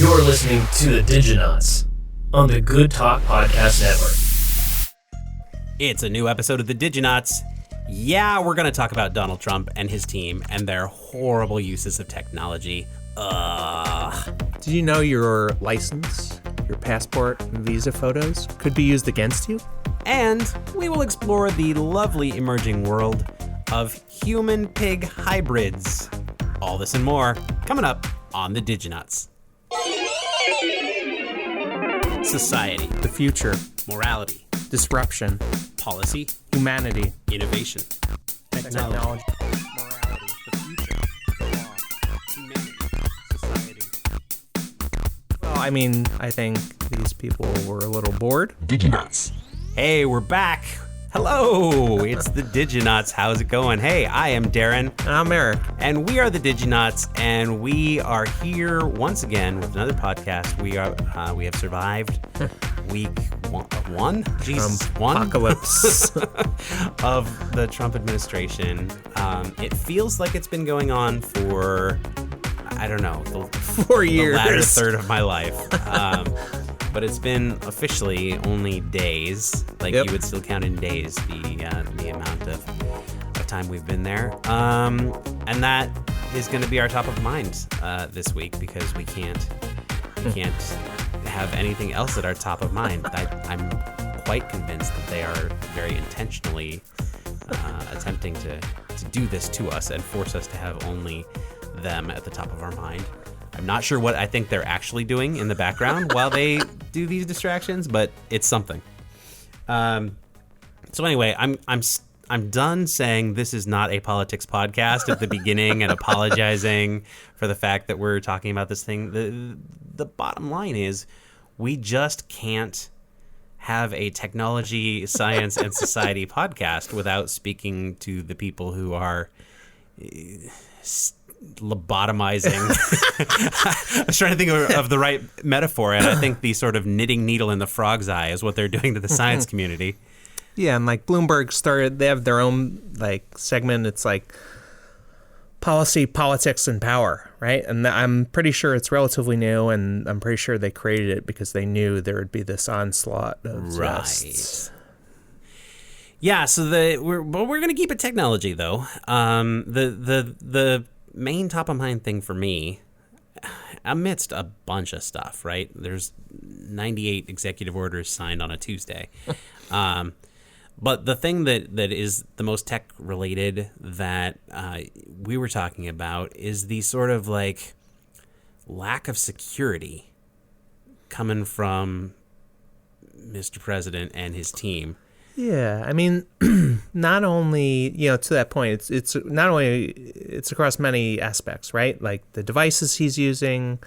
You're listening to the Diginauts on the Good Talk Podcast Network. It's a new episode of the Diginauts. Yeah, we're going to talk about Donald Trump and his team and their horrible uses of technology. Did you know your license, your passport, and visa photos could be used against you? And we will explore the lovely emerging world of human-pig hybrids. All this and more coming up on the Diginauts. Society, The future, morality, disruption, policy, humanity, innovation, technology, morality, the future, the law, humanity, society. Well, I think these people were a little bored. Diginauts. Hey, we're back. Hello, it's the Diginauts. How's it going? Hey, I am Darren. And I'm Eric. And we are the Diginauts, and we are here once again with another podcast. We have survived week one? Jesus, one? Apocalypse. of the Trump administration. It feels like it's been going on for, I don't know, 4 years. The latter third of my life. But it's been officially only days. Like, Yep. You would still count in days the amount of time we've been there. And that is going to be our top of mind this week, because we can't have anything else at our top of mind. I'm quite convinced that they are very intentionally attempting to do this to us and force us to have only them at the top of our mind. I'm not sure what I think they're actually doing in the background while they do these distractions, but it's something. So anyway, I'm done saying this is not a politics podcast at the beginning and apologizing for the fact that we're talking about this thing. The bottom line is we just can't have a technology, science, and society podcast without speaking to the people who are lobotomizing. I was trying to think of the right metaphor, and I think the sort of knitting needle in the frog's eye is what they're doing to the science community. Yeah, and like Bloomberg they have their own like segment. It's like policy, politics, and power, right? And I'm pretty sure it's relatively new, and I'm pretty sure they created it because they knew there would be this onslaught of guests. Yeah, so we're going to keep it technology though. The main top of mind thing for me, amidst a bunch of stuff, right? There's 98 executive orders signed on a Tuesday. But the thing that is the most tech related that we were talking about is the sort of like lack of security coming from Mr. President and his team. Yeah, I mean, not only, to that point, it's not only, it's across many aspects, right? Like the devices he's using,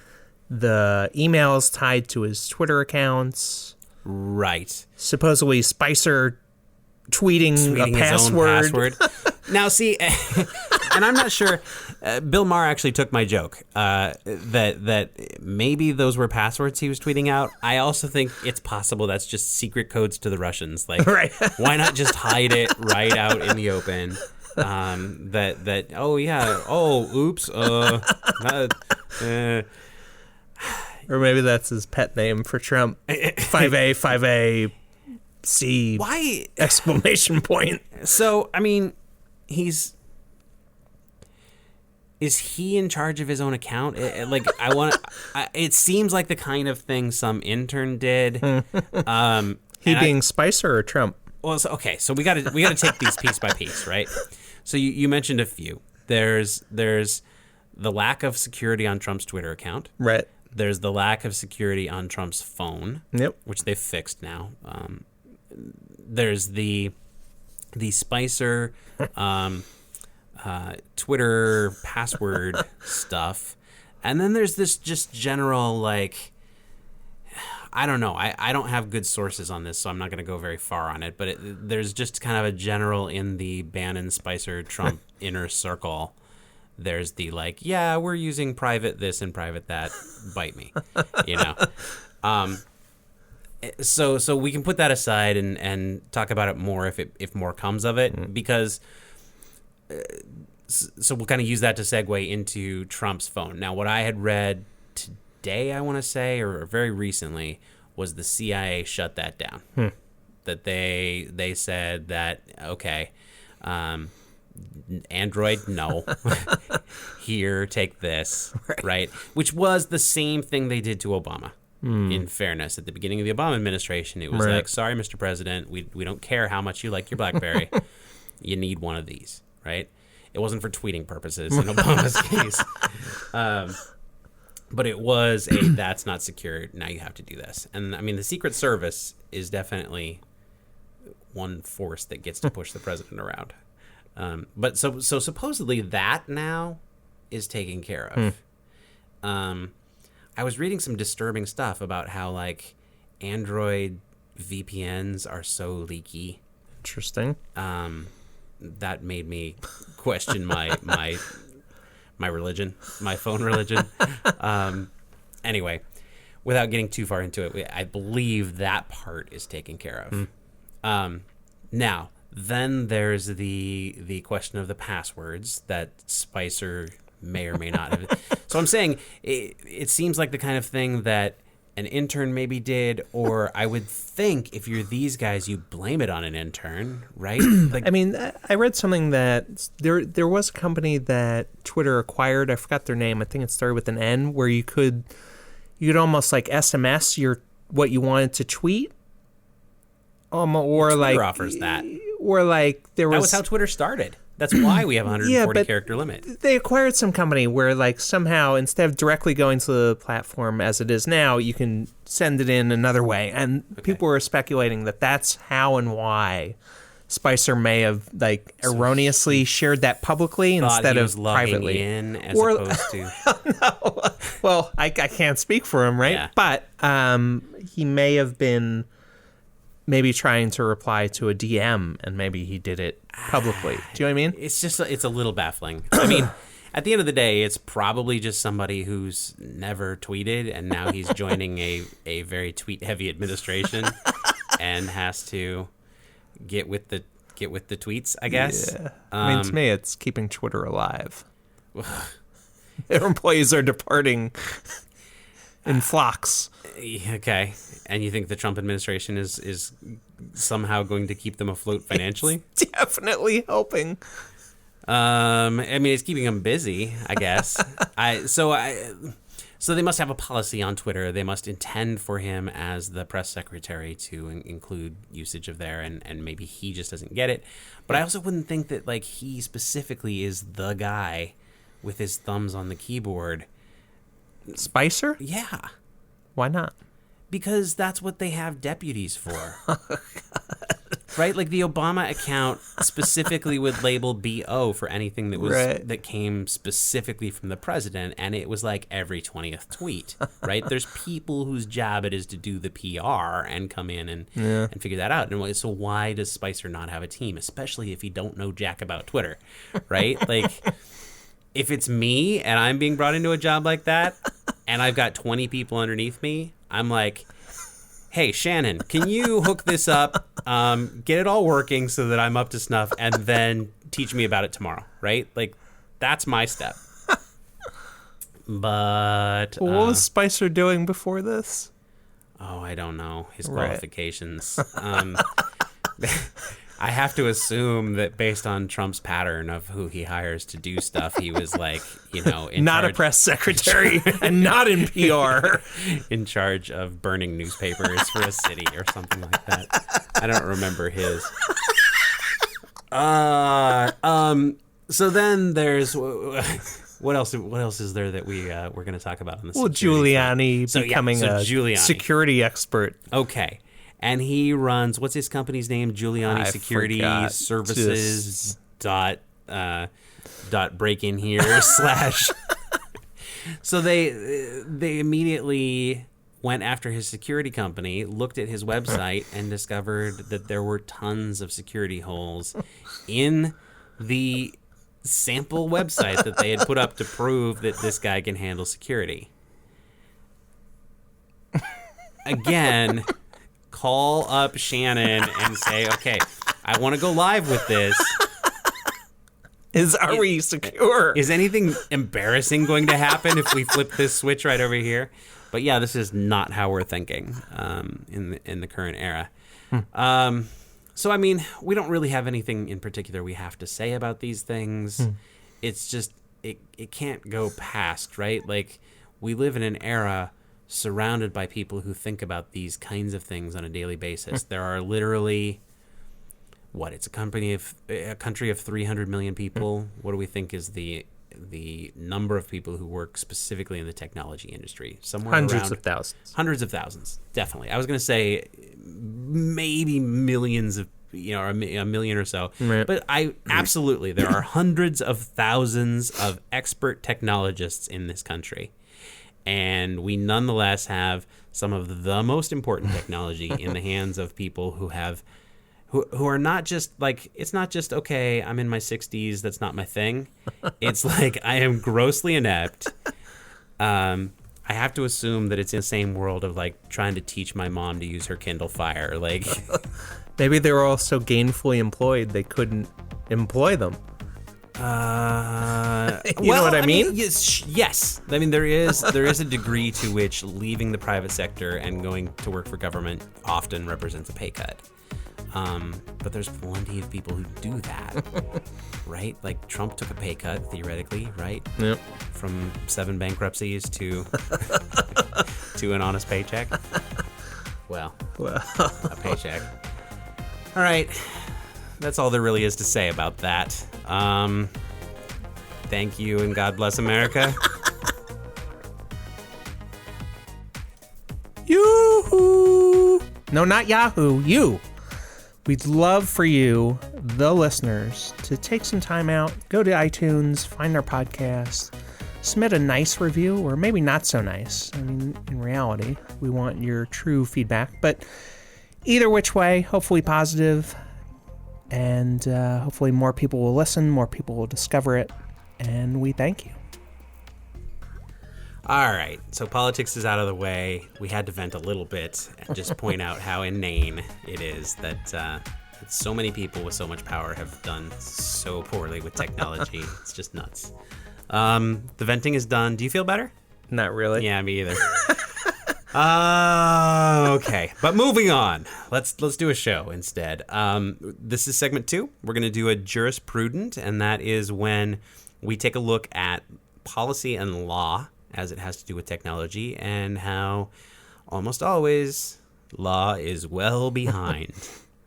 the emails tied to his Twitter accounts. Right. Supposedly Spicer tweeting a password. His own password. Now, see, and I'm not sure. Bill Maher actually took my joke that maybe those were passwords he was tweeting out. I also think it's possible that's just secret codes to the Russians. Like, right. Why not just hide it right out in the open? Oops. Or maybe that's his pet name for Trump. 5A. C. Why? Exclamation point. So, I mean, is he in charge of his own account? It seems like the kind of thing some intern did. Being Spicer or Trump? Well, so we got to take these piece by piece, right? So you mentioned a few. There's the lack of security on Trump's Twitter account. Right. There's the lack of security on Trump's phone. Yep. Which they've fixed now. There's the Spicer Twitter password stuff, and then there's this just general, like, I don't know. I don't have good sources on this, so I'm not going to go very far on it. But there's just kind of a general in the Bannon, Spicer, Trump inner circle. There's the like, yeah, we're using private this and private that. Bite me, So we can put that aside and talk about it more if more comes of it, because so we'll kind of use that to segue into Trump's phone. Now, what I had read day, I want to say, or very recently, was the CIA shut that down. That they said that, okay, Android, no. Here, take this, right? Which was the same thing they did to Obama. In fairness, at the beginning of the Obama administration, it was like, sorry, Mr. President, we don't care how much you like your BlackBerry. You need one of these, right? It wasn't for tweeting purposes in Obama's case. But it was that's not secure, now you have to do this. And I mean, the Secret Service is definitely one force that gets to push the president around. But so supposedly that now is taken care of. I was reading some disturbing stuff about how like Android VPNs are so leaky. Interesting. That made me question my religion, my phone religion. Anyway, without getting too far into it, I believe that part is taken care of. Now, then there's the question of the passwords that Spicer may or may not have. So I'm saying it seems like the kind of thing that an intern maybe did, or I would think if you're these guys, you blame it on an intern, right? Like, I mean, I read something that there was a company that Twitter acquired. I forgot their name. I think it started with an N, where you could almost like SMS what you wanted to tweet. Or Twitter like offers that. Or like that was how Twitter started. That's why we have a 140 character limit. They acquired some company where like somehow instead of directly going to the platform as it is now, you can send it in another way. And people were speculating that that's how and why Spicer may have like erroneously shared that publicly instead of privately. In as opposed to no. Well, I can't speak for him, right? Yeah. But he may have been maybe trying to reply to a DM, and maybe he did it publicly. Do you know what I mean? It's a little baffling. I mean, at the end of the day, it's probably just somebody who's never tweeted, and now he's joining a very tweet-heavy administration and has to get with the tweets, I guess. Yeah. I mean, to me, it's keeping Twitter alive. Their employees are departing in flocks. Okay. And you think the Trump administration is somehow going to keep them afloat financially? It's definitely helping. I mean, it's keeping them busy, I guess. So they must have a policy on Twitter. They must intend for him as the press secretary to include usage of there, and maybe he just doesn't get it. But I also wouldn't think that like he specifically is the guy with his thumbs on the keyboard. Spicer? Yeah. Why not? Because that's what they have deputies for. Right? Like the Obama account specifically would label BO for anything that was that came specifically from the president, and it was like every 20th tweet. Right? There's people whose job it is to do the PR and come in and figure that out. And so why does Spicer not have a team, especially if you don't know jack about Twitter? Right? Like if it's me and I'm being brought into a job like that and I've got 20 people underneath me, I'm like, hey, Shannon, can you hook this up, get it all working so that I'm up to snuff, and then teach me about it tomorrow, right? Like, that's my step. But what was Spicer doing before this? Oh, I don't know. His qualifications. I have to assume that based on Trump's pattern of who he hires to do stuff, he was like, not a press secretary and not in PR. In charge of burning newspapers for a city or something like that. I don't remember his. So then there's what else is there that we're going to talk about on this? Well, Giuliani becoming a security expert. Okay. And he runs, what's his company's name? Giuliani Security Services dot break in here / So they immediately went after his security company, looked at his website, and discovered that there were tons of security holes in the sample website that they had put up to prove that this guy can handle security. Again, call up Shannon and say, okay, I want to go live with this. Are we secure? Is anything embarrassing going to happen if we flip this switch right over here? But yeah, this is not how we're thinking in the current era. So, I mean, we don't really have anything in particular we have to say about these things. It's just, it can't go past, right? Like, we live in an era surrounded by people who think about these kinds of things on a daily basis. There are literally, it's a country of 300 million people. What do we think is the number of people who work specifically in the technology industry? Somewhere Hundreds around of thousands. Hundreds of thousands, definitely. I was going to say maybe millions of, or a million or so. Right. But absolutely, there are hundreds of thousands of expert technologists in this country. And we nonetheless have some of the most important technology in the hands of people who are not just like, it's not just, okay, I'm in my 60s, that's not my thing. It's like, I am grossly inept. I have to assume that it's in the same world of like trying to teach my mom to use her Kindle Fire. Like, maybe they were all so gainfully employed they couldn't employ them. You know what I mean? Yes. I mean, there is a degree to which leaving the private sector and going to work for government often represents a pay cut. But there's plenty of people who do that, right? Like Trump took a pay cut, theoretically, right? Yep. From 7 bankruptcies to to an honest paycheck. Well, a paycheck. All right. That's all there really is to say about that. Thank you and God bless America. Yoo-hoo! No, not Yahoo. You. We'd love for you, the listeners, to take some time out, go to iTunes, find our podcast, submit a nice review, or maybe not so nice. I mean, in reality, we want your true feedback. But either which way, hopefully positive. And hopefully more people will listen, more people will discover it, and we thank you. All right, so politics is out of the way. We had to vent a little bit and just point out how inane it is that so many people with so much power have done so poorly with technology. It's just nuts. The venting is done. Do you feel better? Not really. Yeah, me either. Okay, but moving on. Let's do a show instead. This is segment 2. We're going to do a jurisprudent, and that is when we take a look at policy and law as it has to do with technology and how almost always law is well behind.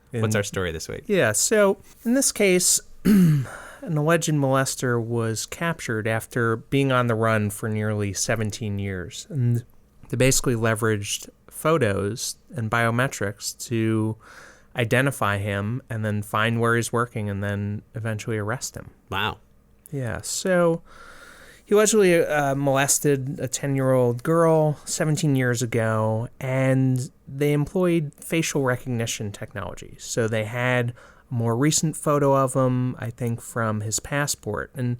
What's our story this week? Yeah, so in this case, an alleged molester was captured after being on the run for nearly 17 years. And they basically leveraged photos and biometrics to identify him and then find where he's working and then eventually arrest him. Wow. Yeah, so he allegedly molested a 10-year-old girl 17 years ago, and they employed facial recognition technology. So they had a more recent photo of him, I think, from his passport. And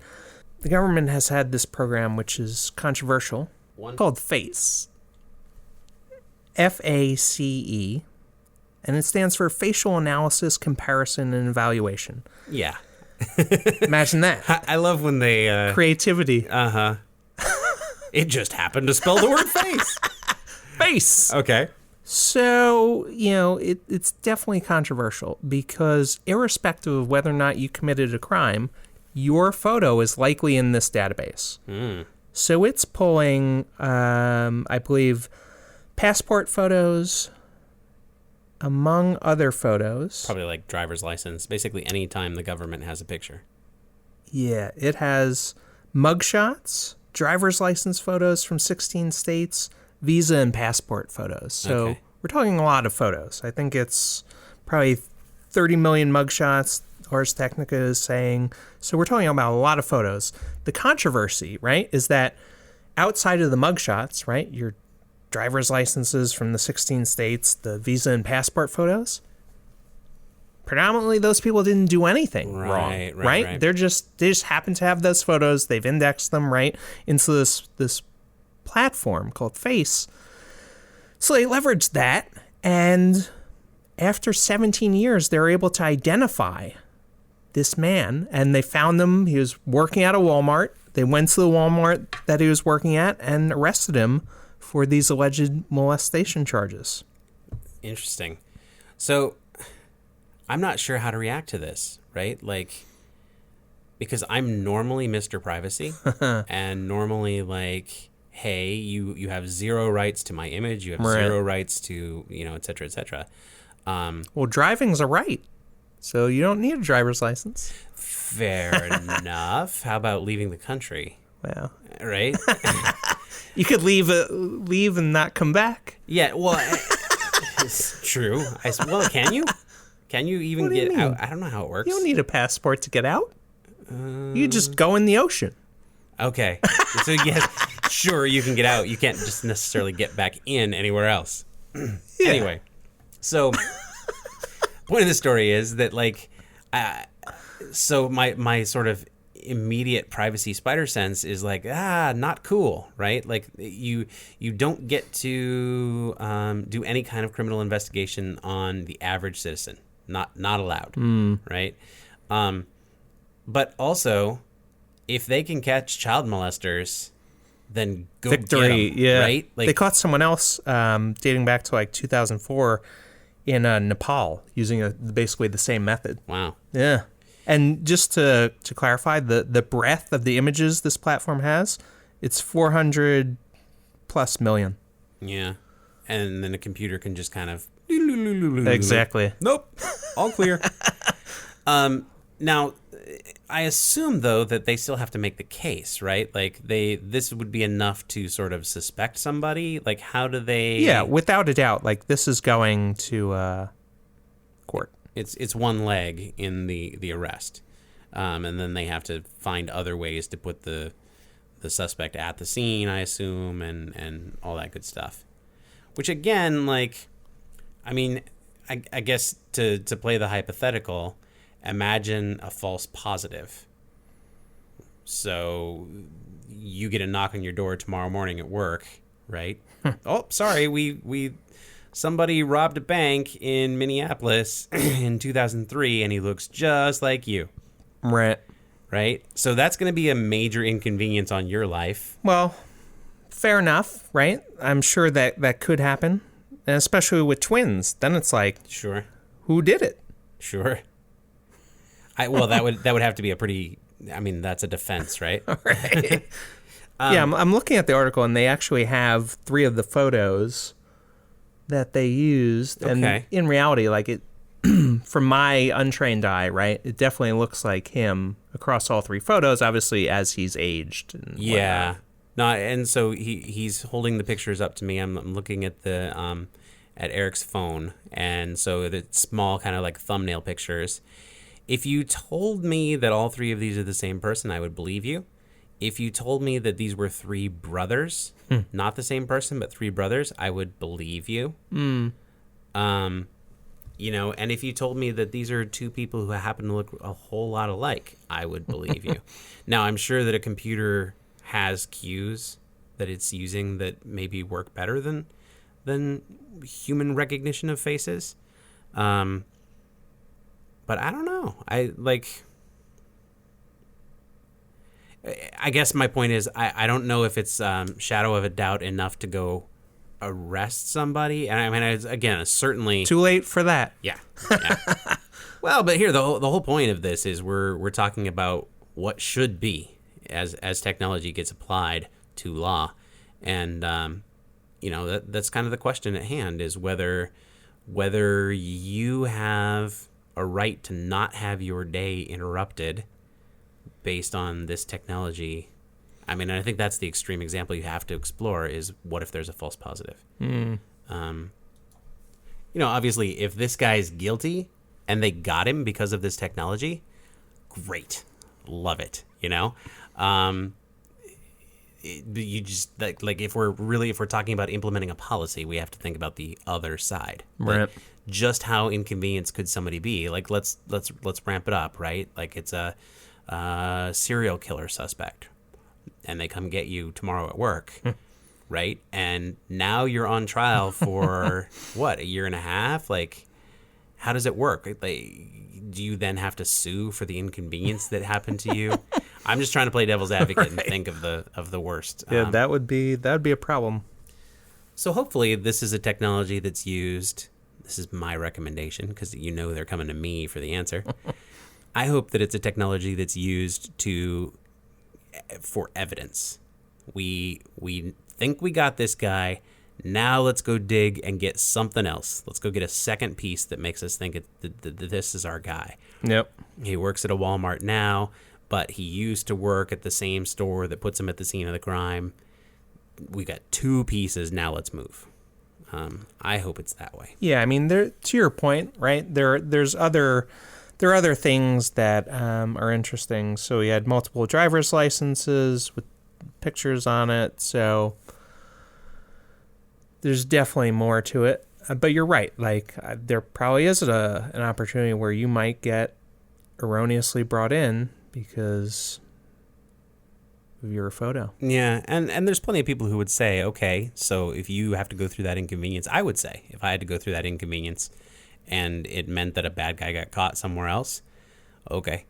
the government has had this program, which is controversial, called FACE. FACE, and it stands for Facial Analysis, Comparison, and Evaluation. Yeah. Imagine that. I love when they... Creativity. Uh-huh. It just happened to spell the word face. Face! Okay. So, it's definitely controversial because irrespective of whether or not you committed a crime, your photo is likely in this database. So it's pulling, I believe, passport photos, among other photos. Probably like driver's license. Basically any time the government has a picture. Yeah, it has mugshots, driver's license photos from 16 states, visa and passport photos. So We're talking a lot of photos. I think it's probably 30 million mugshots, Ars Technica is saying. So we're talking about a lot of photos. The controversy, right, is that outside of the mugshots, right, your driver's licenses from the 16 states, the visa and passport photos, predominantly those people didn't do anything wrong, right? They just happen to have those photos. They've indexed them right into this platform called FACE. So they leveraged that, and after 17 years, they're able to identify this man, and they found him. He was working at a Walmart. They went to the Walmart that he was working at and arrested him for these alleged molestation charges. Interesting. So I'm not sure how to react to this, right? Like, because I'm normally Mr. Privacy and normally like, hey, you have zero rights to my image. You have zero rights to, et cetera, et cetera. Well, driving's a right, so you don't need a driver's license. Fair enough. How about leaving the country? Well, right? You could leave and not come back. Yeah, well, it's true. Well, can you? Can you even get out? I don't know how it works. You don't need a passport to get out. You just go in the ocean. Okay. So, yes, sure, you can get out. You can't just necessarily get back in anywhere else. Anyway, so point of the story is that, like, so my sort of immediate privacy spider sense is like, not cool, right? Like, you don't get to do any kind of criminal investigation on the average citizen. Not allowed, right? But also, if they can catch child molesters, then go Victory, get them, yeah. right? Like, they caught someone else dating back to like 2004 in Nepal using basically the same method. wow. Yeah. And just to clarify, the breadth of the images this platform has, it's 400 plus million. Yeah. And then the computer can just kind of... Exactly. Nope. All clear. Now, I assume, though, that they still have to make the case, right? Like, this would be enough to sort of suspect somebody? Like, how do they... Yeah, without a doubt. Like, this is going to court. It's one leg in the arrest. And then they have to find other ways to put the suspect at the scene, I assume, and all that good stuff. Which, again, like, I mean, I guess to play the hypothetical, imagine a false positive. So you get a knock on your door tomorrow morning at work, right? Oh, sorry, somebody robbed a bank in Minneapolis in 2003, and he looks just like you. Right? So that's going to be a major inconvenience on your life. Well, fair enough, right? I'm sure that could happen, and especially with twins. Then it's like, Sure. who did it? Sure. Well, that would have to be a pretty... I mean, that's a defense, right? Right. Yeah, I'm looking at the article, and they actually have 3 of the photos that they used. Okay. And in reality, like, it, from my untrained eye, right, it definitely looks like him across all 3 photos, obviously, as he's aged. And Yeah. No, and so he's holding the pictures up to me. I'm looking at the at Eric's phone, and so the small kind of like thumbnail pictures. If you told me that all 3 of these are the same person, I would believe you. If you told me that these were 3 brothers, not the same person, but 3 brothers, I would believe you. And if you told me that these are 2 people who happen to look a whole lot alike, I would believe you. Now, I'm sure that a computer has cues that it's using that maybe work better than human recognition of faces. But I don't know. I guess my point is I don't know if it's shadow of a doubt enough to go arrest somebody. And I mean, it's certainly Too late for that. Yeah. Well, but here the whole point of this is we're talking about what should be as technology gets applied to law, and that's kind of the question at hand is whether you have a right to not have your day interrupted based on this technology. I mean, I think that's the extreme example you have to explore is what if there's a false positive? Obviously, if this guy's guilty and they got him because of this technology, great. Love it, you just like if we're talking about implementing a policy, we have to think about the other side. Right. Like, just how inconvenienced could somebody be? Like let's ramp it up, right? Like it's a serial killer suspect, and they come get you tomorrow at work, right? And now you're on trial for what, a year and a half? Like, how does it work? Like, do you then have to sue for the inconvenience that happened to you? I'm just trying to play devil's advocate and think of the worst. Yeah, that would be a problem. So hopefully this is a technology that's used. This is my recommendation because they're coming to me for the answer. I hope that it's a technology that's used for evidence. We think we got this guy. Now let's go dig and get something else. Let's go get a second piece that makes us think this is our guy. Yep. He works at a Walmart now, but he used to work at the same store that puts him at the scene of the crime. We got two pieces. Now let's move. I hope it's that way. Yeah, I mean, to your point, right? There are other things that are interesting. So we had multiple driver's licenses with pictures on it. So there's definitely more to it. But you're right. Like, there probably is an opportunity where you might get erroneously brought in because of your photo. Yeah, and there's plenty of people who would say, okay, so if you have to go through that inconvenience, I would say, if I had to go through that inconvenience and it meant that a bad guy got caught somewhere else, okay,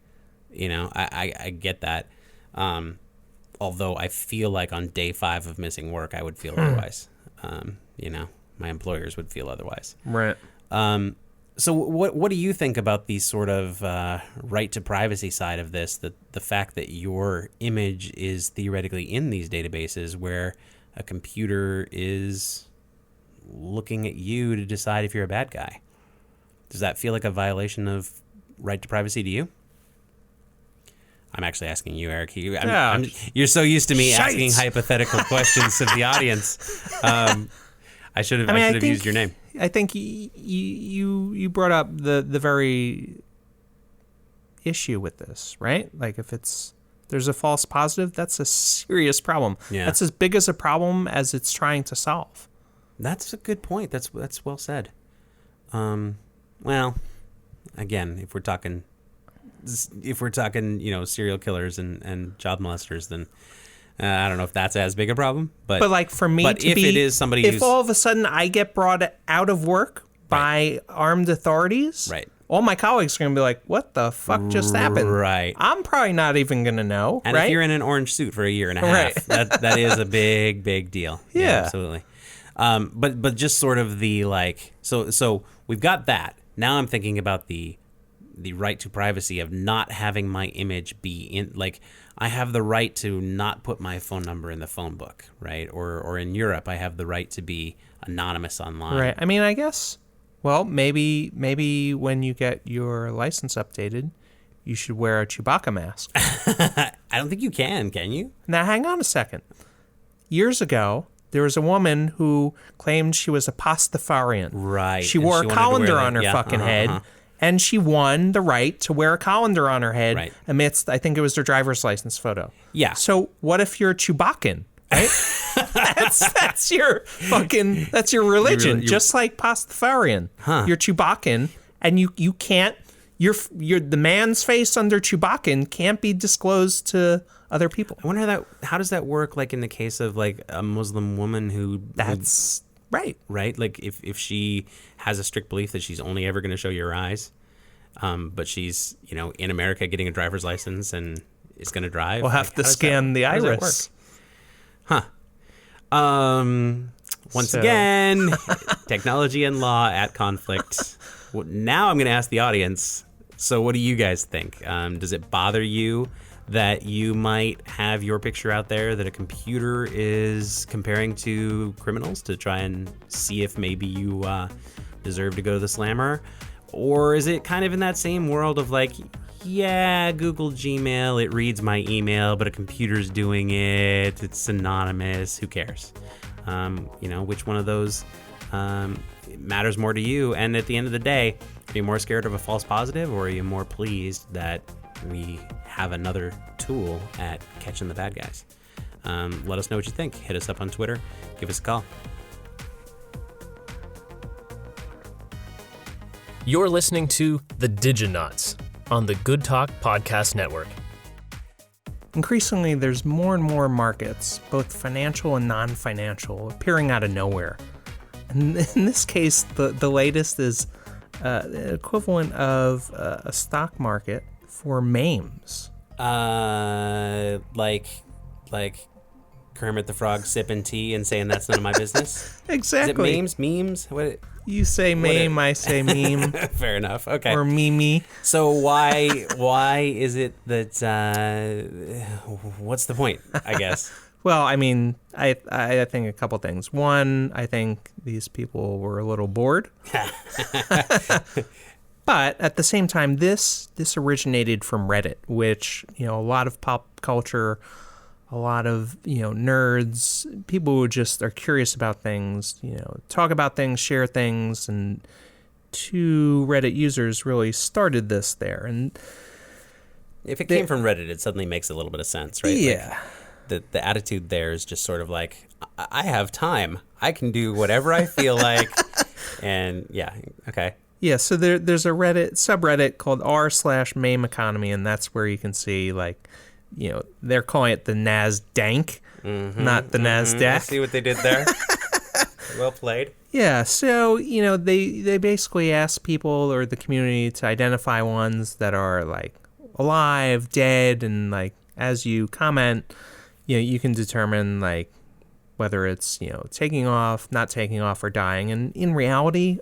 I get that. Although I feel like on day 5 of missing work, I would feel otherwise. My employers would feel otherwise. Right. So what do you think about the sort of right to privacy side of this, the fact that your image is theoretically in these databases where a computer is looking at you to decide if you're a bad guy? Does that feel like a violation of right to privacy to you? I'm actually asking you, Eric. You're so used to me asking hypothetical questions to the audience. I should have used your name. I think you brought up the very issue with this, right? Like, if there's a false positive, that's a serious problem. Yeah. That's as big as a problem as it's trying to solve. That's a good point. That's well said. Well, again, if we're talking, serial killers and child molesters, then I don't know if that's as big a problem. But like, for me, if it is somebody, if all of a sudden I get brought out of work by armed authorities, right, all my colleagues are going to be like, what the fuck just happened? Right. I'm probably not even going to know. And right? if you're in an orange suit for a year and a half, that is a big deal. Yeah, absolutely. But just sort of the like, so we've got that. Now I'm thinking about the right to privacy of not having my image be in, like, I have the right to not put my phone number in the phone book, right? Or in Europe, I have the right to be anonymous online. Right. I mean, I guess, well, maybe when you get your license updated, you should wear a Chewbacca mask. I don't think you can you? Now, hang on a second. Years ago, there was a woman who claimed she was a Pastafarian. Right. She wore a colander on her fucking head. And she won the right to wear a colander on her head amidst, I think it was her driver's license photo. Yeah. So what if you're Chewbaccan, right? that's your religion, just like Pastafarian. Huh. You're Chewbaccan, and you can't, you're the man's face under Chewbaccan can't be disclosed to other people. I wonder how does that work, like in the case of like a Muslim woman who... That's... Right. Like if she has a strict belief that she's only ever going to show you her eyes, but she's, in America getting a driver's license and is going to drive. We'll have to scan the iris. Huh. Once again, technology and law at conflict. Now I'm going to ask the audience. So what do you guys think? Does it bother you that you might have your picture out there that a computer is comparing to criminals to try and see if maybe you deserve to go to the slammer? Or is it kind of in that same world of like, yeah, Google Gmail, it reads my email, but a computer's doing it, it's anonymous, who cares? Which one of those matters more to you? And at the end of the day, are you more scared of a false positive, or are you more pleased that we have another tool at catching the bad guys? Let us know what you think. Hit us up on Twitter. Give us a call. You're listening to The Diginauts on the Good Talk Podcast Network. Increasingly, there's more and more markets, both financial and non-financial, appearing out of nowhere. And in this case, the latest is the equivalent of a stock market for memes. Like Kermit the Frog sipping tea and saying that's none of my business. Exactly. Is it memes? What? You say meme, I say meme. Fair enough. Okay. Or meme. So why is it that? What's the point? I guess. Well, I mean, I think a couple things. One, I think these people were a little bored. But at the same time, this originated from Reddit, which, a lot of pop culture, a lot of, nerds, people who just are curious about things, talk about things, share things, and two Reddit users really started this there. And if it came from Reddit, it suddenly makes a little bit of sense, right? Yeah. Like, the attitude there is just sort of like, I have time. I can do whatever I feel like. And yeah, okay. Yeah, so there's a Reddit subreddit called r/meme economy, and that's where you can see, like, they're calling it the NASDANK, not the NASDAQ. I see what they did there. Well played. Yeah, so, they basically ask people or the community to identify ones that are, like, alive, dead, and, like, as you comment, you can determine, like, whether it's, taking off, not taking off, or dying. And in reality,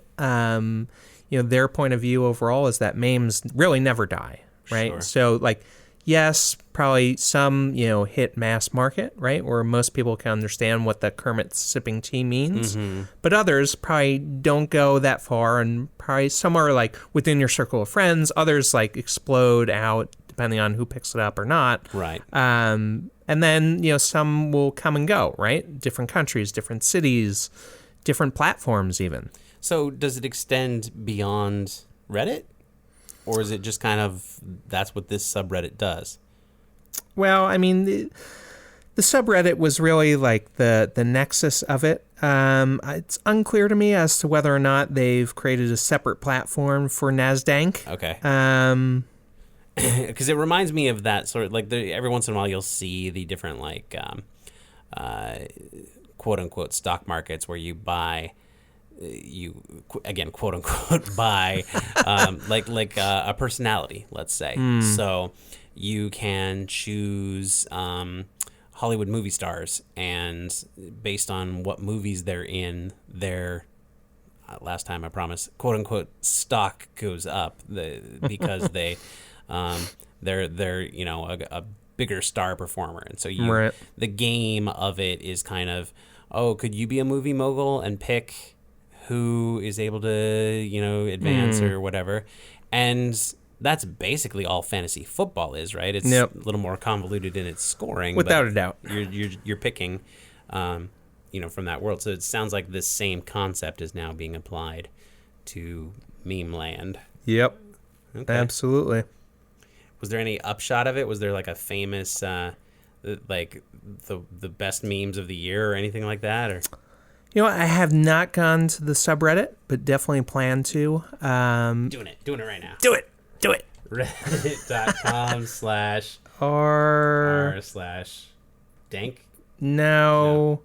their point of view overall is that memes really never die, right? Sure. So, like, yes, probably some, hit mass market, right, where most people can understand what the Kermit sipping tea means. Mm-hmm. But others probably don't go that far, and probably somewhere, like, within your circle of friends, others, like, explode out depending on who picks it up or not. Right. And then, some will come and go, right? Different countries, different cities, different platforms even. So does it extend beyond Reddit? Or is it just kind of, that's what this subreddit does? Well, I mean, the subreddit was really like the nexus of it. It's unclear to me as to whether or not they've created a separate platform for NASDAQ. Okay. Because it reminds me of that sort of, like, every once in a while you'll see the different, like, quote-unquote stock markets where you buy... quote unquote buy like a personality, let's say. So you can choose Hollywood movie stars, and based on what movies they're in, their last time I promise, quote unquote stock goes up because they're a bigger star performer. And so right. The game of it is kind of, could you be a movie mogul and pick who is able to, advance or whatever. And that's basically all fantasy football is, right? It's a little more convoluted in its scoring. Without a doubt. You're picking, from that world. So it sounds like this same concept is now being applied to meme land. Yep. Okay. Absolutely. Was there any upshot of it? Was there like a famous, like the best memes of the year or anything like that? Or... I have not gone to the subreddit, but definitely plan to. Doing it right now. Do it. Reddit.com/r/dank. No.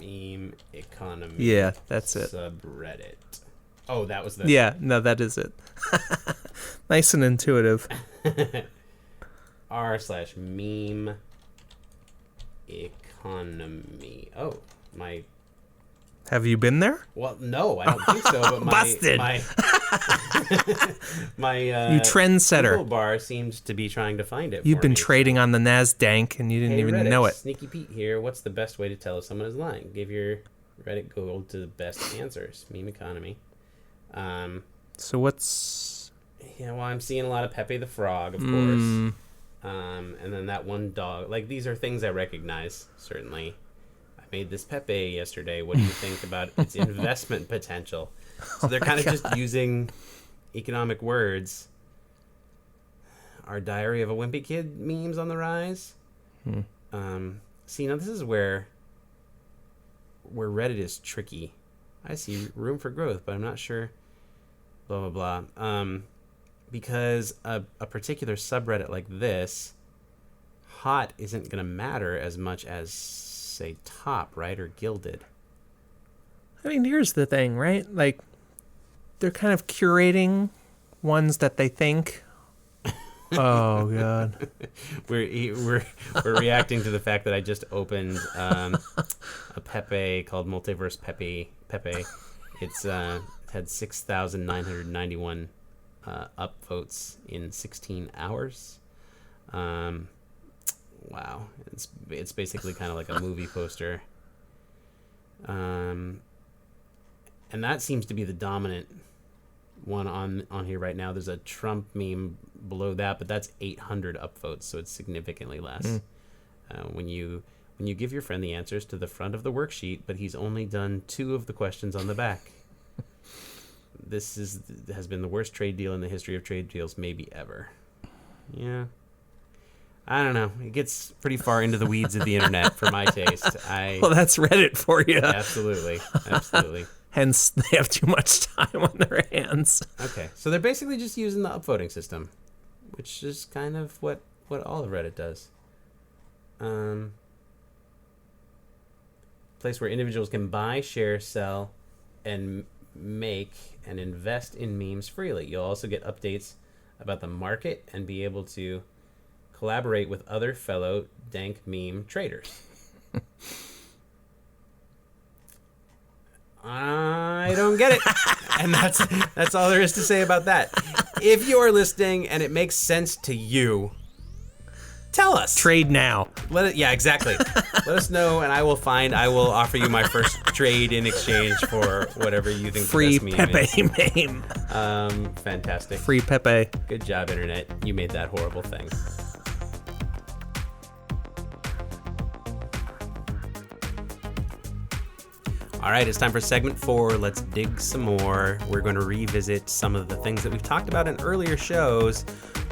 Meme economy. Yeah, that's it. Subreddit. Oh, that was the... Yeah, no, that is it. Nice and intuitive. r/meme economy. Oh, my... Have you been there? Well, no, I don't think so. But Busted. my you trendsetter. Google bar seems to be trying to find it. You've been trading on the NASDAQ and you didn't even Reddit, know it. Sneaky Pete here. What's the best way to tell if someone is lying? Give your Reddit Google to the best answers. Meme economy. So what's... Yeah, well, I'm seeing a lot of Pepe the Frog, of course. And then that one dog. Like, these are things I recognize, certainly. I made this Pepe yesterday. What do you think about its investment potential? So they're kind of just using economic words. Are Diary of a Wimpy Kid memes on the rise? See, now this is where Reddit is tricky. I see room for growth, but I'm not sure. Blah, blah, blah. Because a particular subreddit like this, hot isn't going to matter as much as, say, top, right, or gilded. I mean, here's the thing, right? Like, they're kind of curating ones that they think. Oh God, we're reacting to the fact that I just opened a Pepe called Multiverse Pepe. It's had 6,991 upvotes in 16 hours. Wow, it's basically kind of like a movie poster. And that seems to be the dominant one on here right now. There's a Trump meme below that, but that's 800 upvotes, so it's significantly less. When you give your friend the answers to the front of the worksheet, but he's only done 2 of the questions on the back. This has been the worst trade deal in the history of trade deals, maybe ever. Yeah. I don't know. It gets pretty far into the weeds of the internet for my taste. Well, that's Reddit for you. Absolutely. Hence, they have too much time on their hands. Okay, so they're basically just using the upvoting system, which is kind of what all of Reddit does. Place where individuals can buy, share, sell, and make and invest in memes freely. You'll also get updates about the market and be able to collaborate with other fellow dank meme traders. I don't get it. And that's all there is to say about that. If you're listening and it makes sense to you, tell us. Trade now. Yeah, exactly. Let us know, and I will offer you my first trade in exchange for whatever you think free the best meme Pepe is. meme. Fantastic. Free Pepe. Good job, Internet. You made that horrible thing. All right, it's time for segment 4. Let's dig some more. We're going to revisit some of the things that we've talked about in earlier shows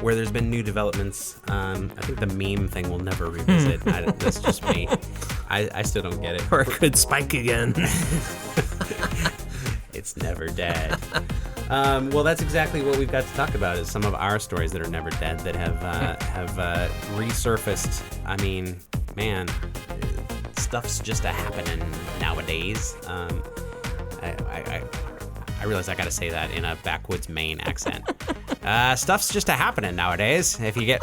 where there's been new developments. I think the meme thing we'll never revisit. That's just me. I still don't get it. Or it could spike again. It's never dead. Well, that's exactly what we've got to talk about is some of our stories that are never dead that have resurfaced. I mean, man, stuff's just happening nowadays. I realize I gotta say that in a backwoods Maine accent. Stuff's just happening nowadays. If you get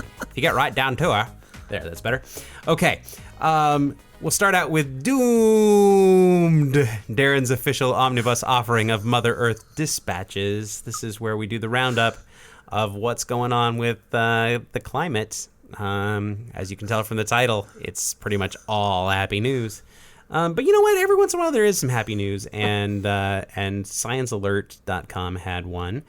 right down to it. There, that's better. Okay. We'll start out with Doomed, Darren's official omnibus offering of Mother Earth dispatches. This is where we do the roundup of what's going on with the climate. As you can tell from the title, it's pretty much all happy news. But you know what? Every once in a while there is some happy news, and ScienceAlert.com had one.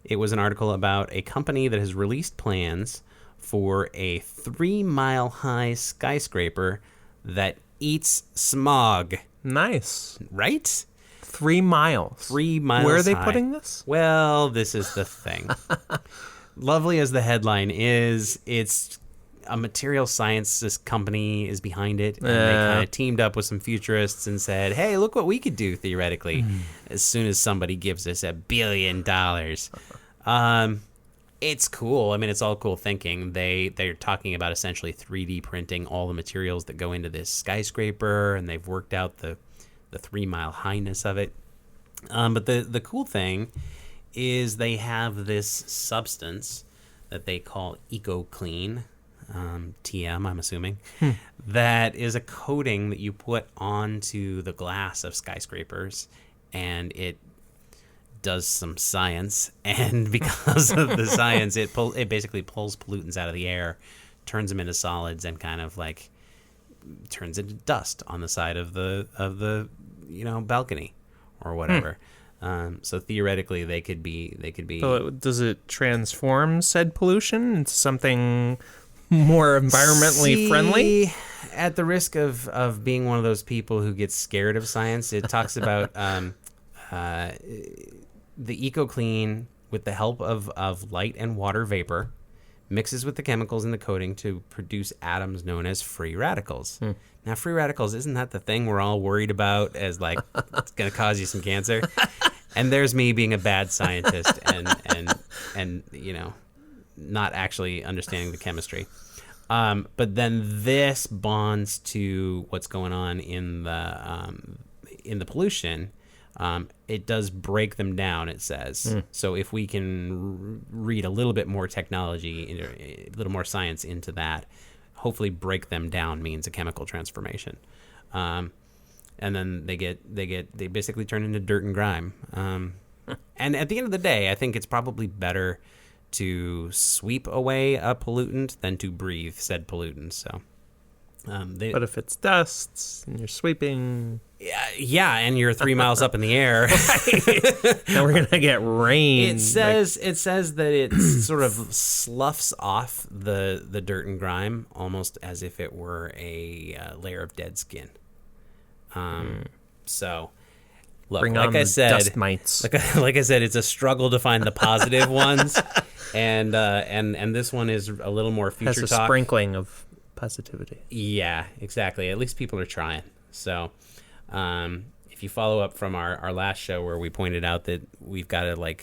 It was an article about a company that has released plans for a 3-mile-high skyscraper that eats smog. Nice. Right? 3 miles. 3 miles Where are they high. putting this? Well, this is the thing. Lovely as the headline is, it's a material sciences company is behind it, and they kind of teamed up with some futurists and said, hey, look what we could do theoretically as soon as somebody gives us $1 billion. It's cool. I mean, it's all cool thinking. They're talking about essentially 3D printing all the materials that go into this skyscraper, and they've worked out the 3-mile highness of it. But the cool thing is they have this substance that they call EcoClean, TM, I'm assuming, that is a coating that you put onto the glass of skyscrapers, and it does some science, and because of the science, it basically pulls pollutants out of the air, turns them into solids, and kind of like turns into dust on the side of the balcony or whatever. So theoretically, they could be. So does it transform said pollution into something more environmentally friendly? At the risk of being one of those people who gets scared of science, it talks about the EcoClean, with the help of light and water vapor, mixes with the chemicals in the coating to produce atoms known as free radicals. Now, free radicals, isn't that the thing we're all worried about as like it's going to cause you some cancer? And there's me being a bad scientist and not actually understanding the chemistry. But then this bonds to what's going on in in the pollution, it does break them down, it says. So if we can read a little bit more technology, a little more science into that, hopefully break them down means a chemical transformation. And then they basically turn into dirt and grime. And at the end of the day, I think it's probably better to sweep away a pollutant than to breathe said pollutant. So, but if it's dust and you're sweeping, yeah, and you're 3 miles up in the air, now we're gonna get rain. It says that it sort of sloughs off the dirt and grime almost as if it were a layer of dead skin. So. Look, Bring like on I said, dust mites. Like I said, it's a struggle to find the positive ones, and this one is a little more future Has a talk. sprinkling of positivity. Yeah, exactly. At least people are trying. So, if you follow up from our last show where we pointed out that we've got to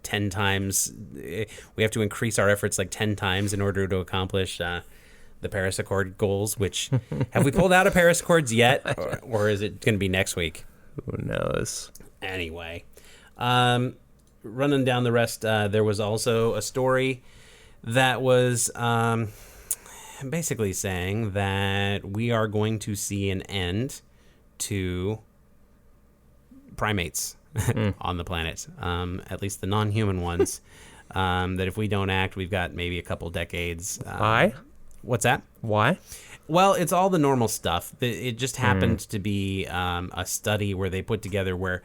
10 times, we have to increase our efforts 10 times in order to accomplish the Paris Accord goals. Which have we pulled out of Paris Accords yet, or is it going to be next week? Who knows? Anyway, running down the rest, there was also a story that was basically saying that we are going to see an end to primates on the planet, at least the non-human ones, that if we don't act, we've got maybe a couple decades. Why? What's that? Why? Well, it's all the normal stuff. It just happened to be a study where they put together where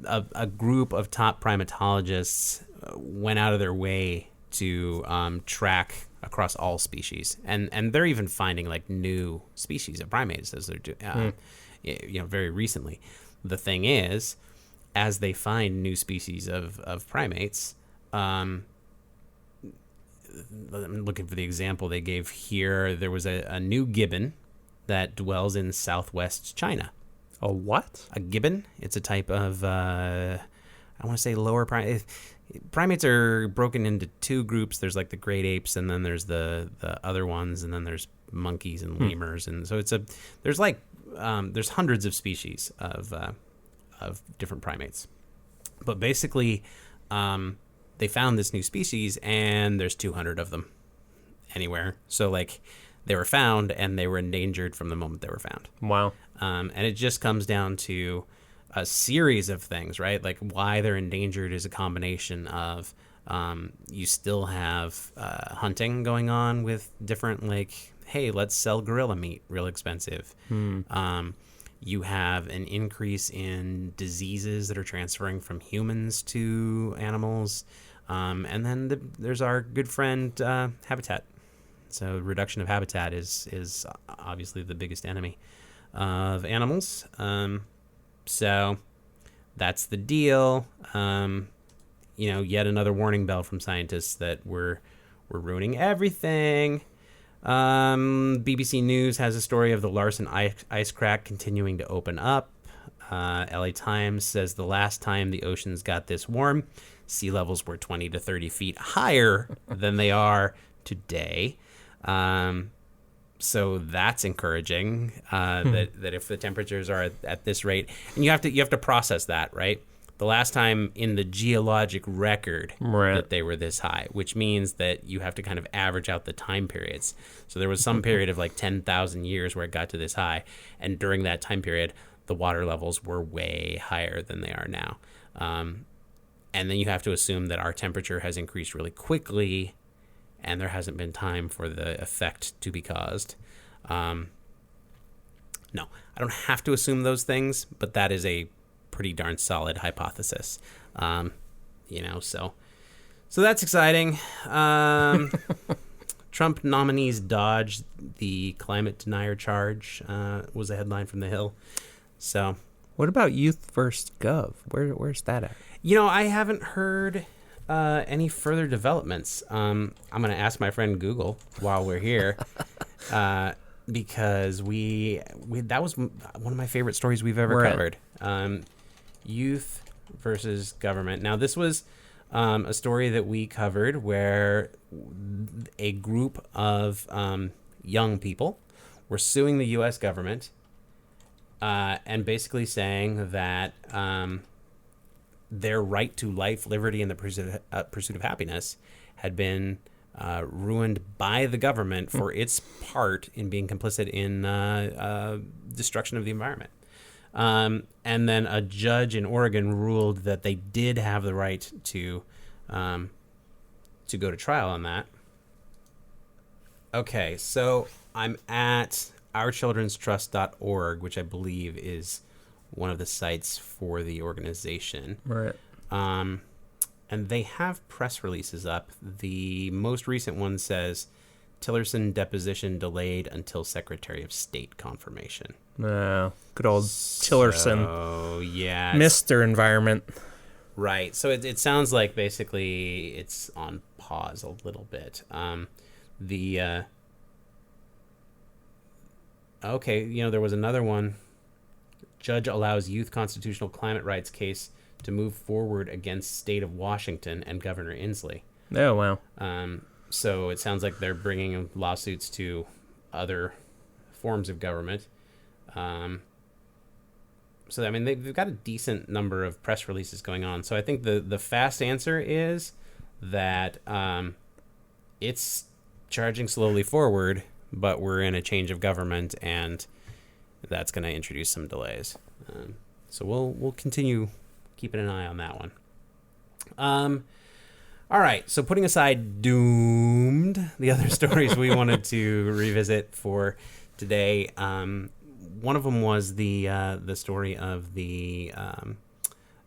a group of top primatologists went out of their way to track across all species, and they're even finding new species of primates as they're doing, very recently. The thing is, as they find new species of primates, I'm looking for the example they gave here. There was a new gibbon that dwells in southwest China. A what? A gibbon? It's a type of, I want to say lower primate. Primates are broken into two groups. There's the great apes, and then there's the other ones, and then there's monkeys and lemurs. And so there's there's hundreds of species of different primates. But basically, they found this new species, and there's 200 of them anywhere. So they were found, and they were endangered from the moment they were found. Wow. And it just comes down to a series of things, right? Why they're endangered is a combination of you still have hunting going on with different hey, let's sell gorilla meat, real expensive. You have an increase in diseases that are transferring from humans to animals. And then there's our good friend habitat. So reduction of habitat is obviously the biggest enemy of animals. So that's the deal. Yet another warning bell from scientists that we're ruining everything. BBC News has a story of the Larsen ice crack continuing to open up. LA Times says the last time the oceans got this warm, sea levels were 20 to 30 feet higher than they are today. So that's encouraging, that if the temperatures are at this rate, and you have to process that, right? The last time in the geologic record that they were this high, which means that you have to kind of average out the time periods. So there was some period of 10,000 years where it got to this high, and during that time period, the water levels were way higher than they are now. And then you have to assume that our temperature has increased really quickly, and there hasn't been time for the effect to be caused. No, I don't have to assume those things, but that is a pretty darn solid hypothesis. So that's exciting. Trump nominees dodged the climate denier charge, was a headline from The Hill. So, what about Youth First Gov? Where's that at? I haven't heard any further developments. I'm going to ask my friend Google while we're here, because we that was one of my favorite stories we've ever covered. Youth versus government. Now, this was a story that we covered where a group of young people were suing the U.S. government and basically saying that their right to life, liberty, and the pursuit of happiness had been ruined by the government for its part in being complicit in destruction of the environment. And then a judge in Oregon ruled that they did have the right to go to trial on that. Okay, so I'm at ourchildrenstrust.org, which I believe is one of the sites for the organization. Right. And they have press releases up. The most recent one says, Tillerson deposition delayed until Secretary of State confirmation. Good old Tillerson. Oh, yeah. Mr. Environment. Right. So it sounds like basically it's on pause a little bit. Okay, there was another one. Judge allows youth constitutional climate rights case to move forward against state of Washington and Governor Inslee. Oh, wow. So it sounds like they're bringing lawsuits to other forms of government. So, I mean, they've got a decent number of press releases going on. So I think the fast answer is that it's charging slowly forward, but we're in a change of government, and that's going to introduce some delays. So we'll continue keeping an eye on that one. All right, so putting aside Doomed, the other stories we wanted to revisit for today, one of them was the story of the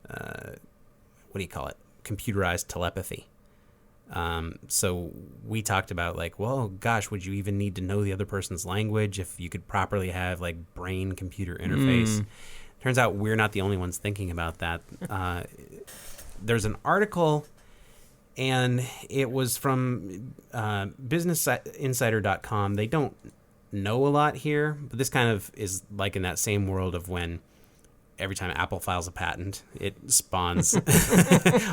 what do you call it? Computerized telepathy. So we talked about well, gosh, would you even need to know the other person's language if you could properly have brain-computer interface? Turns out we're not the only ones thinking about that. There's an article, and it was from businessinsider.com. They don't know a lot here, but this kind of is in that same world of when every time Apple files a patent, it spawns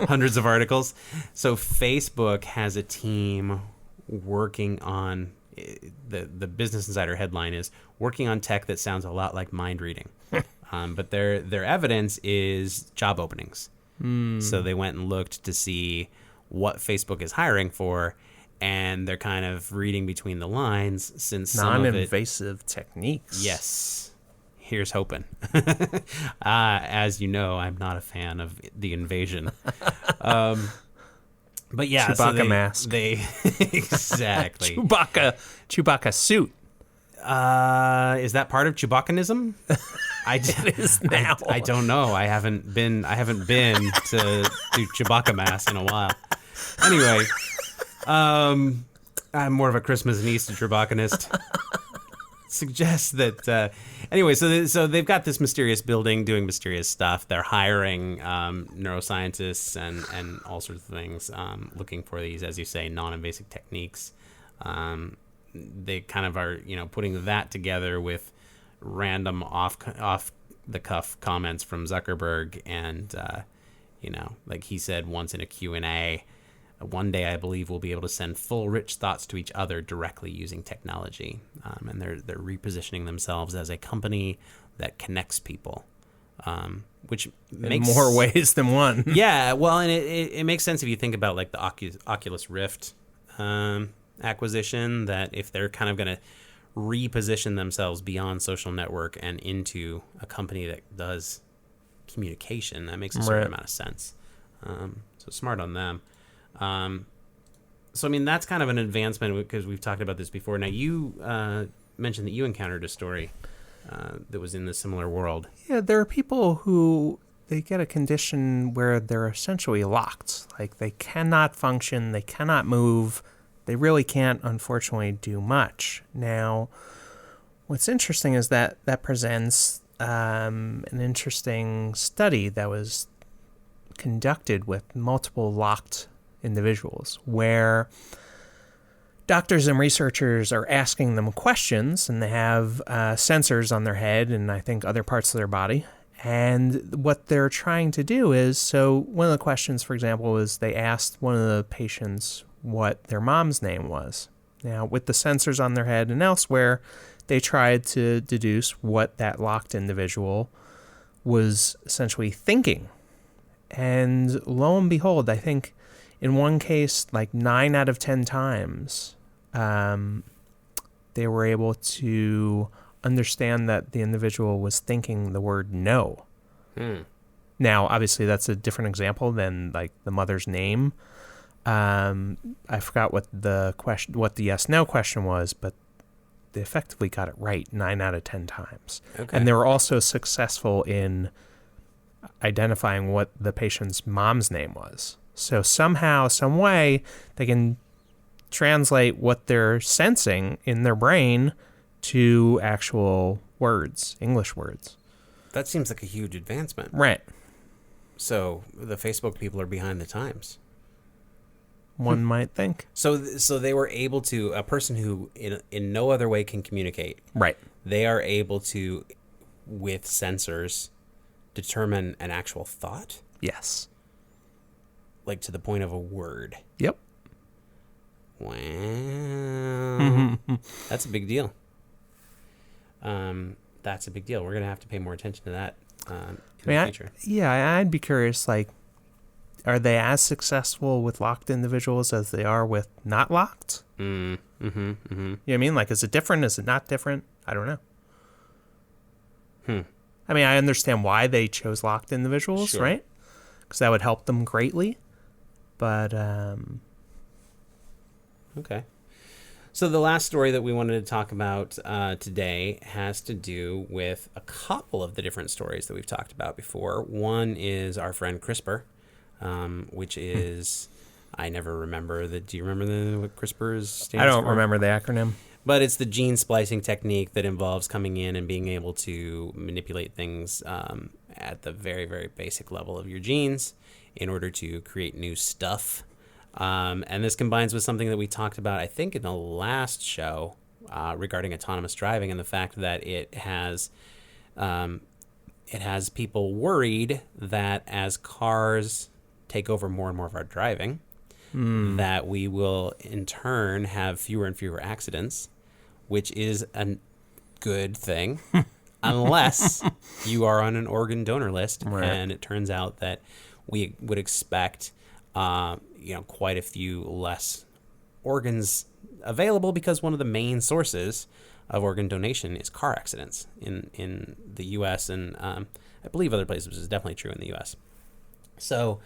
hundreds of articles. So Facebook has a team working on, the Business Insider headline is, working on tech that sounds a lot like mind reading. But their evidence is job openings. So they went and looked to see what Facebook is hiring for, and they're kind of reading between the lines since some of it... Non-invasive techniques. Yes. Here's hoping. As you know, I'm not a fan of the invasion. But yeah, Chewbacca mask. Exactly. Chewbacca suit. Is that part of Chewbaccanism? It is now. I don't know. I haven't been to Chewbacca Mass in a while. Anyway, I'm more of a Christmas and Easter Chewbaccanist. Suggests that anyway. So they've got this mysterious building doing mysterious stuff. They're hiring neuroscientists and all sorts of things, looking for these, as you say, non-invasive techniques. They kind of are, putting that together with random off the cuff comments from Zuckerberg, and he said once in a Q&A, one day I believe we'll be able to send full rich thoughts to each other directly using technology, and they're repositioning themselves as a company that connects people, which makes in more ways than one. Yeah, well, and it makes sense if you think about the Oculus Rift acquisition, that if they're kind of going to reposition themselves beyond social network and into a company that does communication, that makes a certain amount of sense. So smart on them. So I mean, that's kind of an advancement, because we've talked about this before. Now you mentioned that you encountered a story that was in the similar world. Yeah, there are people who they get a condition where they're essentially locked. They cannot function, they cannot move. They really can't, unfortunately, do much. Now, what's interesting is that presents an interesting study that was conducted with multiple locked individuals, where doctors and researchers are asking them questions, and they have sensors on their head and I think other parts of their body. And what they're trying to do is, so one of the questions, for example, is they asked one of the patients what their mom's name was. Now, with the sensors on their head and elsewhere, they tried to deduce what that locked individual was essentially thinking. And lo and behold, I think in one case, like 9 out of 10 times, they were able to understand that the individual was thinking the word no. Now, obviously, that's a different example than like the mother's name. I forgot what the yes/no question was, but they effectively got it right 9 out of 10 times. Okay. And they were also successful in identifying what the patient's mom's name was. So somehow, some way, they can translate what they're sensing in their brain to actual words, English words. That seems like a huge advancement. Right. So the Facebook people are behind the times. One might think. So they were able to, a person who in no other way can communicate. Right. They are able to, with sensors, determine an actual thought? Yes. Like to the point of a word. Yep. Wow. That's a big deal. That's a big deal. We're going to have to pay more attention to that in the future. I'd be curious, like, are they as successful with locked individuals as they are with not locked? You know what I mean? Like, is it different? Is it not different? I don't know. I mean, I understand why they chose locked individuals, Sure. right? Because that would help them greatly. But, Okay. So the last story that we wanted to talk about today has to do with a couple of the different stories that we've talked about before. One is our friend CRISPR, which is, I never remember do you remember what CRISPR stands for? I don't remember the acronym. But it's the gene splicing technique that involves coming in and being able to manipulate things at the very, very basic level of your genes in order to create new stuff. And this combines with something that we talked about, I think, in the last show regarding autonomous driving and the fact that it has people worried that as cars take over more and more of our driving, that we will in turn have fewer and fewer accidents, which is a good thing, unless you are on an organ donor list. Right. And it turns out that we would expect quite a few less organs available because one of the main sources of organ donation is car accidents in the U.S. and I believe other places, which is definitely true in the U.S. So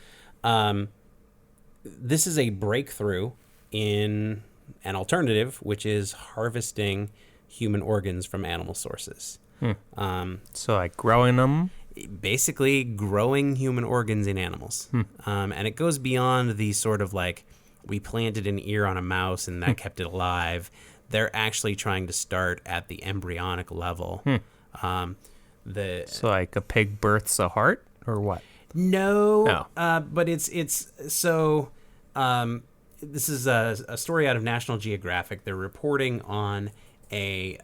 this is a breakthrough in an alternative, which is harvesting human organs from animal sources. So, like, growing them? Basically growing human organs in animals. And it goes beyond the sort of like, we planted an ear on a mouse and that kept it alive. They're actually trying to start at the embryonic level. So, like, a pig births a heart, or what? No. But it's so this is a story out of National Geographic. They're reporting on a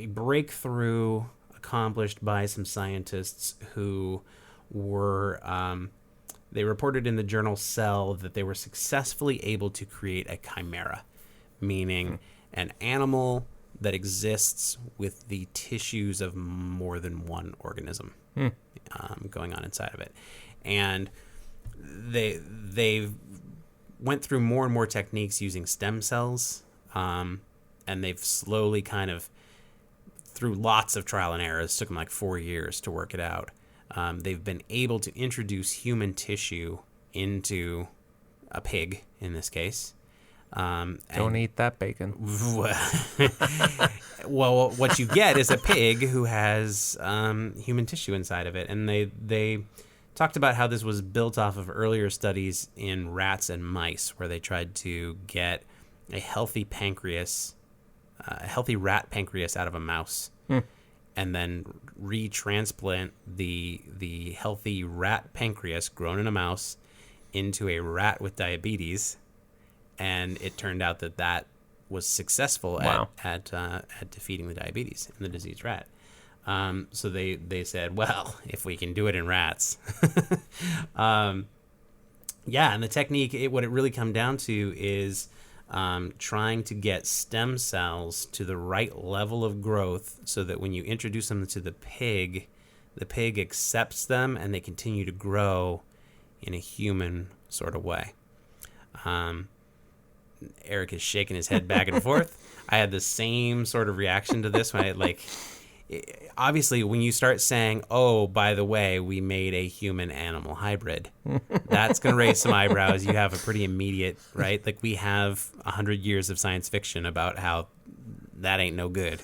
breakthrough accomplished by some scientists who were they reported in the journal Cell that they were successfully able to create a chimera, meaning an animal that exists with the tissues of more than one organism going on inside of it. And they went through more and more techniques using stem cells, and they've slowly kind of, through lots of trial and errors, took them like 4 years to work it out. They've been able to introduce human tissue into a pig, in this case. Don't eat that bacon. Well, what you get is a pig who has human tissue inside of it. And they talked about how this was built off of earlier studies in rats and mice, where they tried to get a healthy pancreas, a healthy rat pancreas out of a mouse, and then retransplant the healthy rat pancreas grown in a mouse into a rat with diabetes, and it turned out that was successful at defeating the diabetes in the diseased rat. So they said, well, if we can do it in rats, and the technique, what it really come down to is trying to get stem cells to the right level of growth so that when you introduce them to the pig accepts them and they continue to grow in a human sort of way. Eric is shaking his head back and forth. I had the same sort of reaction to this when obviously when you start saying, oh, by the way, we made a human animal hybrid, that's going to raise some eyebrows. You have a pretty immediate, right? Like we have 100 years of science fiction about how that ain't no good.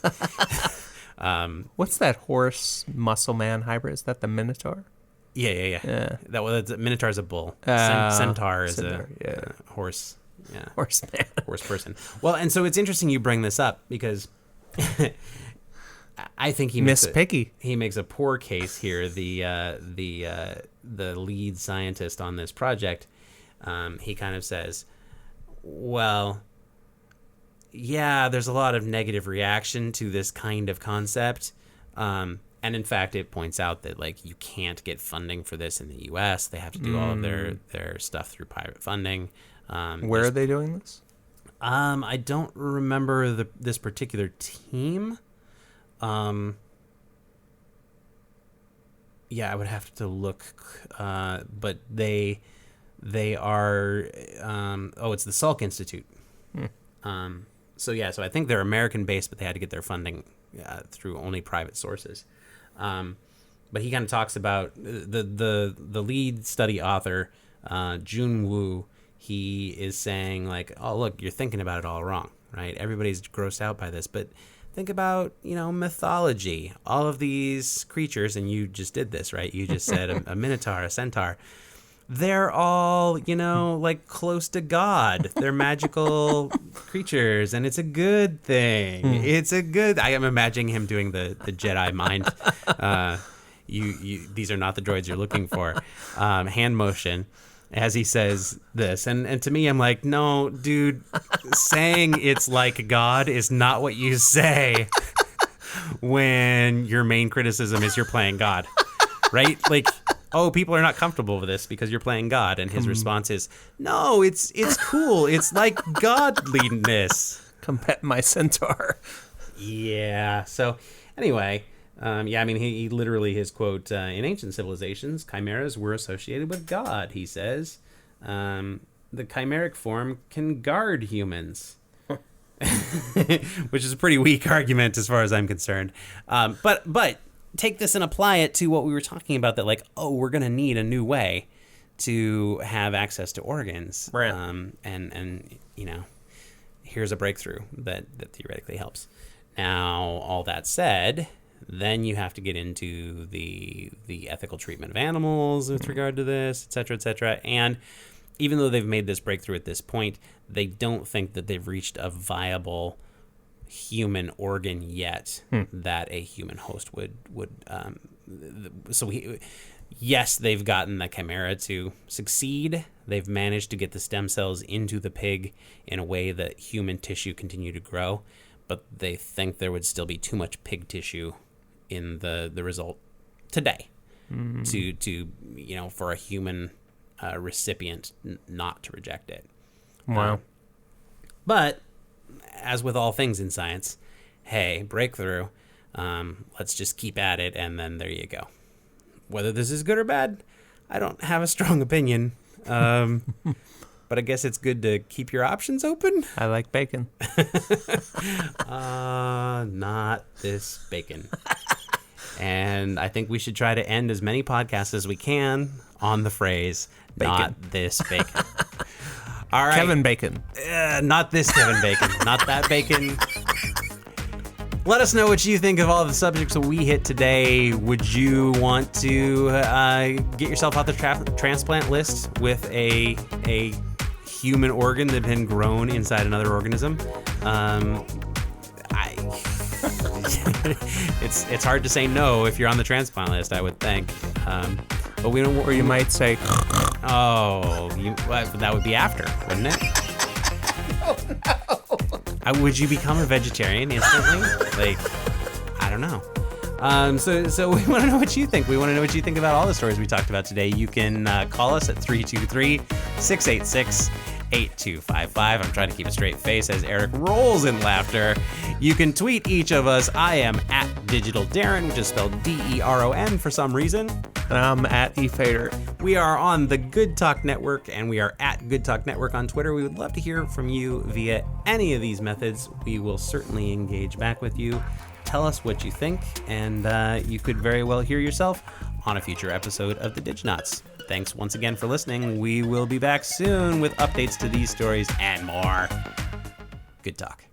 What's that horse muscle man hybrid? Is that the Minotaur? Yeah. The Minotaur's a bull. Centaur is a horse. Yeah. Horse man. Horse person. Well, and so it's interesting you bring this up because I think he makes a poor case here. The lead scientist on this project, he kind of says, well, yeah, there's a lot of negative reaction to this kind of concept. And in fact, it points out that like you can't get funding for this in the U.S. They have to do all of their stuff through private funding. Where are they doing this? I don't remember this particular team. Yeah, I would have to look. But they are. It's the Salk Institute. So I think they're American based, but they had to get their funding through only private sources. But he kind of talks about the lead study author, Jun Woo. He is saying like, oh, look, you're thinking about it all wrong, right? Everybody's grossed out by this, but think about, mythology. All of these creatures, and you just did this, right? You just said a minotaur, a centaur. They're all, like close to God. They're magical creatures, and it's a good thing. I am imagining him doing the Jedi mind. These are not the droids you're looking for. Hand motion. As he says this, and to me, I'm like, no, dude, saying it's like God is not what you say when your main criticism is you're playing God, right? Like, oh, people are not comfortable with this because you're playing God, and his response is, no, it's cool, it's like godliness. Come pet my centaur. Yeah. So anyway. He literally, his quote, in ancient civilizations, chimeras were associated with God, he says. The chimeric form can guard humans, which is a pretty weak argument as far as I'm concerned. But take this and apply it to what we were talking about, that like, oh, we're going to need a new way to have access to organs. Right. And here's a breakthrough that theoretically helps. Now, all that said, then you have to get into the ethical treatment of animals with regard to this, et cetera, et cetera. And even though they've made this breakthrough at this point, they don't think that they've reached a viable human organ yet that a human host would. Yes, they've gotten the chimera to succeed. They've managed to get the stem cells into the pig in a way that human tissue continue to grow, but they think there would still be too much pig tissue in the result today to for a human recipient not to reject it. Wow. But as with all things in science, hey, breakthrough, let's just keep at it, and then there you go. Whether this is good or bad, I don't have a strong opinion. But I guess it's good to keep your options open. I like bacon. Not this bacon. And I think we should try to end as many podcasts as we can on the phrase, bacon. Not this bacon. All right. Kevin Bacon. Not this Kevin Bacon. Not that bacon. Let us know what you think of all the subjects that we hit today. Would you want to get yourself off the transplant list with a human organ that had been grown inside another organism? It's hard to say no if you're on the transplant list, I would think. But we don't. Or you might say, that would be after, wouldn't it? Oh no. Would you become a vegetarian instantly? Like, I don't know. So we want to know what you think. We want to know what you think about all the stories we talked about today. You can call us at 323-686 8255. I'm trying to keep a straight face as Eric rolls in laughter. You can tweet each of us. I am at Digital Darren, which is spelled DERON for some reason. And I'm at eFader. We are on the Good Talk Network, and we are at Good Talk Network on Twitter. We would love to hear from you via any of these methods. We will certainly engage back with you. Tell us what you think, and you could very well hear yourself on a future episode of the Diginauts. Thanks once again for listening. We will be back soon with updates to these stories and more. Good talk.